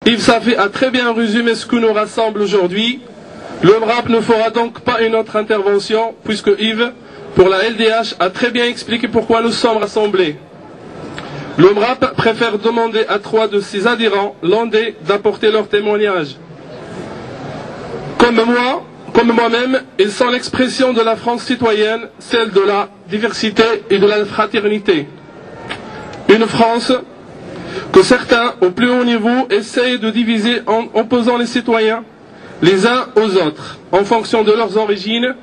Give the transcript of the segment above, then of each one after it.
Yves Safi a très bien résumé ce qui nous rassemble aujourd'hui. Le MRAP ne fera donc pas une autre intervention, puisque Yves, pour la LDH, a très bien expliqué pourquoi nous sommes rassemblés. Le MRAP préfère demander à 3 de ses adhérents landais d'apporter leur témoignage. Comme moi-même, ils sont l'expression de la France citoyenne, celle de la diversité et de la fraternité. Une France que certains, au plus haut niveau, essayent de diviser en opposant les citoyens les uns aux autres, en fonction de leurs origines,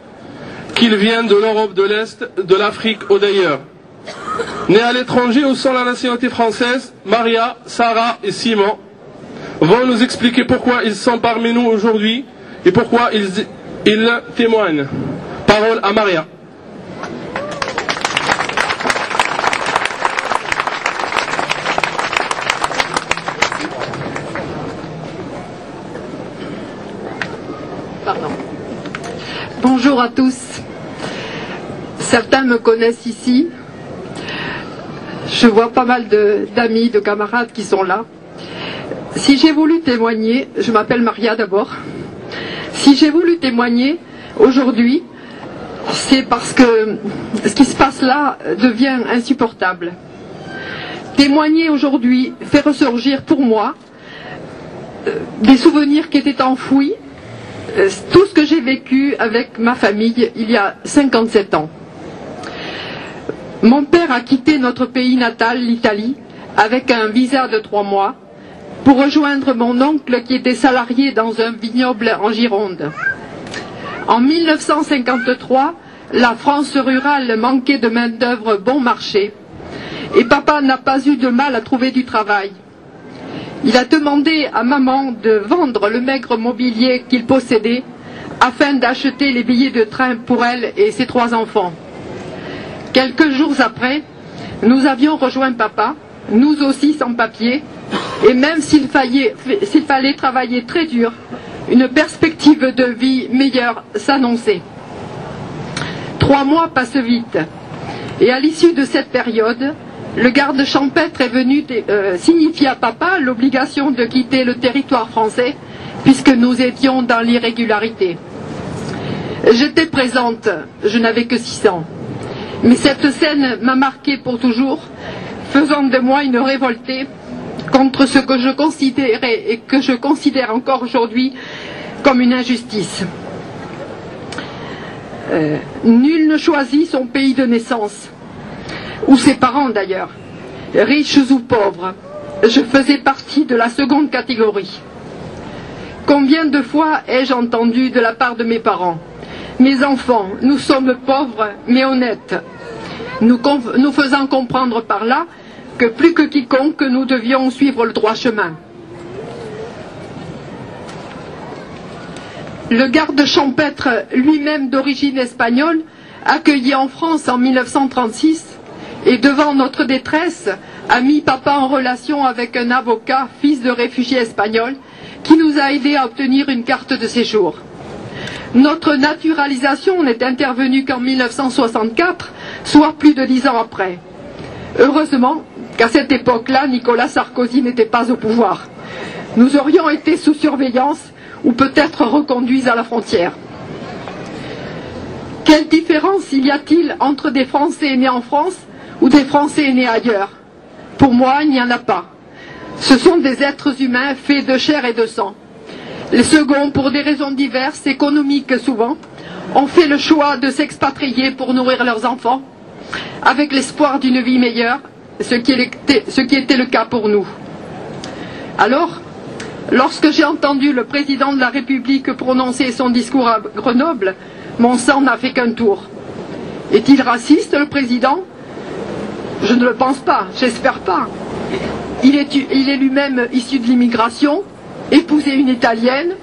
qu'ils viennent de l'Europe de l'Est, de l'Afrique ou d'ailleurs. Nés à l'étranger ou sans la nationalité française, Maria, Sarah et Simon vont nous expliquer pourquoi ils sont parmi nous aujourd'hui et pourquoi ils témoignent. Parole à Maria. Pardon. Bonjour à tous. Certains me connaissent ici. Je vois pas mal d'amis, de camarades qui sont là. Si j'ai voulu témoigner, je m'appelle Maria d'abord. Si j'ai voulu témoigner aujourd'hui, c'est parce que ce qui se passe là devient insupportable. Témoigner aujourd'hui fait ressurgir pour moi des souvenirs qui étaient enfouis, tout ce que j'ai vécu avec ma famille il y a 57 ans. Mon père a quitté notre pays natal, l'Italie, avec un visa de 3 mois, pour rejoindre mon oncle qui était salarié dans un vignoble en Gironde. En 1953, la France rurale manquait de main-d'œuvre bon marché, et papa n'a pas eu de mal à trouver du travail. Il a demandé à maman de vendre le maigre mobilier qu'il possédait afin d'acheter les billets de train pour elle et ses 3 enfants. Quelques jours après, nous avions rejoint papa, nous aussi sans papier, et même s'il fallait travailler très dur, une perspective de vie meilleure s'annonçait. 3 mois passent vite, et à l'issue de cette période, le garde champêtre est venu signifier à papa l'obligation de quitter le territoire français, puisque nous étions dans l'irrégularité. J'étais présente, je n'avais que 6 ans. Mais cette scène m'a marquée pour toujours, faisant de moi une révoltée contre ce que je considérais et que je considère encore aujourd'hui comme une injustice. Nul ne choisit son pays de naissance, ou ses parents d'ailleurs, riches ou pauvres. Je faisais partie de la seconde catégorie. Combien de fois ai-je entendu de la part de mes parents: mes enfants, nous sommes pauvres mais honnêtes, nous faisant comprendre par là que plus que quiconque nous devions suivre le droit chemin. Le garde champêtre, lui-même d'origine espagnole, accueilli en France en 1936, et devant notre détresse, a mis papa en relation avec un avocat, fils de réfugié espagnol, qui nous a aidés à obtenir une carte de séjour. Notre naturalisation n'est intervenue qu'en 1964, soit plus de 10 ans après. Heureusement qu'à cette époque-là, Nicolas Sarkozy n'était pas au pouvoir. Nous aurions été sous surveillance ou peut-être reconduits à la frontière. Quelle différence y a-t-il entre des Français nés en France ou des Français nés ailleurs? Pour moi, il n'y en a pas. Ce sont des êtres humains faits de chair et de sang. Les seconds, pour des raisons diverses, économiques souvent, ont fait le choix de s'expatrier pour nourrir leurs enfants, avec l'espoir d'une vie meilleure, ce qui était le cas pour nous. Alors, lorsque j'ai entendu le président de la République prononcer son discours à Grenoble, mon sang n'a fait qu'un tour. Est-il raciste, le président? Je ne le pense pas, j'espère pas. Il est lui-même issu de l'immigration, épousé une Italienne.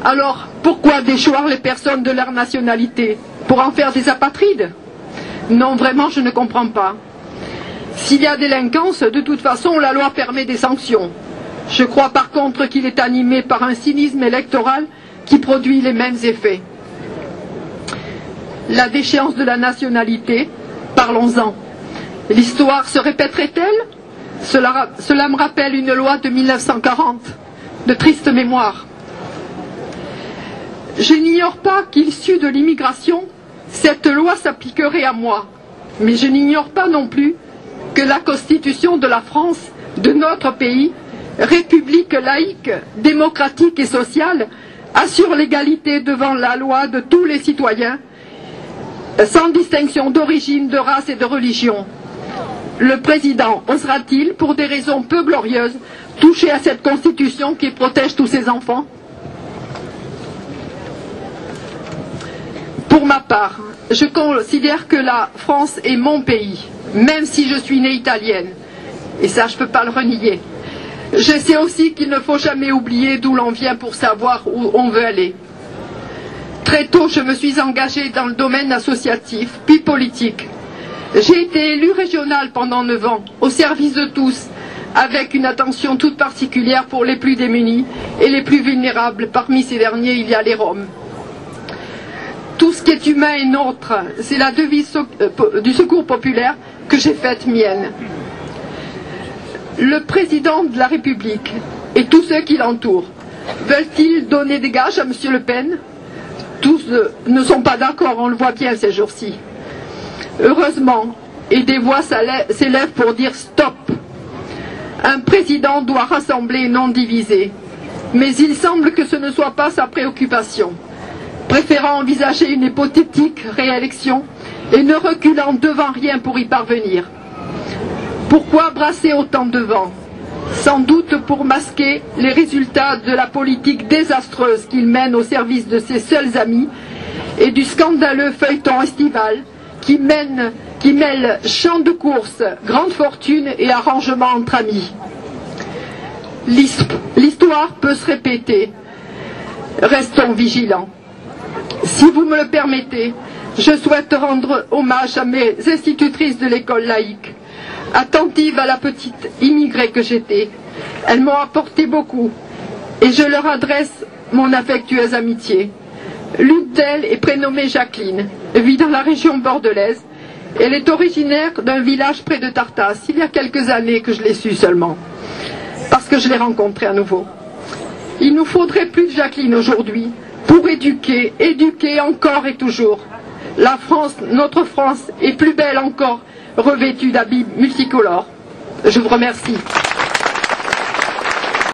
Alors, pourquoi déchoir les personnes de leur nationalité? Pour en faire des apatrides? Non, vraiment, je ne comprends pas. S'il y a délinquance, de toute façon, la loi permet des sanctions. Je crois par contre qu'il est animé par un cynisme électoral qui produit les mêmes effets. La déchéance de la nationalité, parlons-en. L'histoire se répéterait-elle? Cela me rappelle une loi de 1940, de triste mémoire. Je n'ignore pas qu'issue de l'immigration, cette loi s'appliquerait à moi. Mais je n'ignore pas non plus que la Constitution de la France, de notre pays, République laïque, démocratique et sociale, assure l'égalité devant la loi de tous les citoyens, sans distinction d'origine, de race et de religion. Le président osera-t-il, pour des raisons peu glorieuses, toucher à cette Constitution qui protège tous ses enfants? Pour ma part, je considère que la France est mon pays, même si je suis née italienne. Et ça, je ne peux pas le renier. Je sais aussi qu'il ne faut jamais oublier d'où l'on vient pour savoir où on veut aller. Très tôt, je me suis engagée dans le domaine associatif, puis politique. J'ai été élue régionale pendant 9 ans, au service de tous, avec une attention toute particulière pour les plus démunis et les plus vulnérables. Parmi ces derniers, il y a les Roms. Tout ce qui est humain est nôtre. C'est la devise du Secours populaire que j'ai faite mienne. Le président de la République et tous ceux qui l'entourent veulent-ils donner des gages à M. Le Pen? Tous ne sont pas d'accord, on le voit bien ces jours-ci. Heureusement, et des voix s'élèvent pour dire stop. Un président doit rassembler et non diviser. Mais il semble que ce ne soit pas sa préoccupation. Préférant envisager une hypothétique réélection et ne reculant devant rien pour y parvenir. Pourquoi brasser autant de vent? Sans doute pour masquer les résultats de la politique désastreuse qu'il mène au service de ses seuls amis et du scandaleux feuilleton estival qui mêle champ de course, grande fortune et arrangement entre amis. L'histoire peut se répéter. Restons vigilants. Si vous me le permettez, je souhaite rendre hommage à mes institutrices de l'école laïque, attentives à la petite immigrée que j'étais. Elles m'ont apporté beaucoup et je leur adresse mon affectueuse amitié. L'une d'elles est prénommée Jacqueline, vit dans la région bordelaise. Elle est originaire d'un village près de Tartas. Il y a quelques années que je l'ai su seulement, parce que je l'ai rencontrée à nouveau. Il nous faudrait plus de Jacqueline aujourd'hui pour éduquer encore et toujours. La France, notre France, est plus belle encore, revêtue d'habits multicolores. Je vous remercie.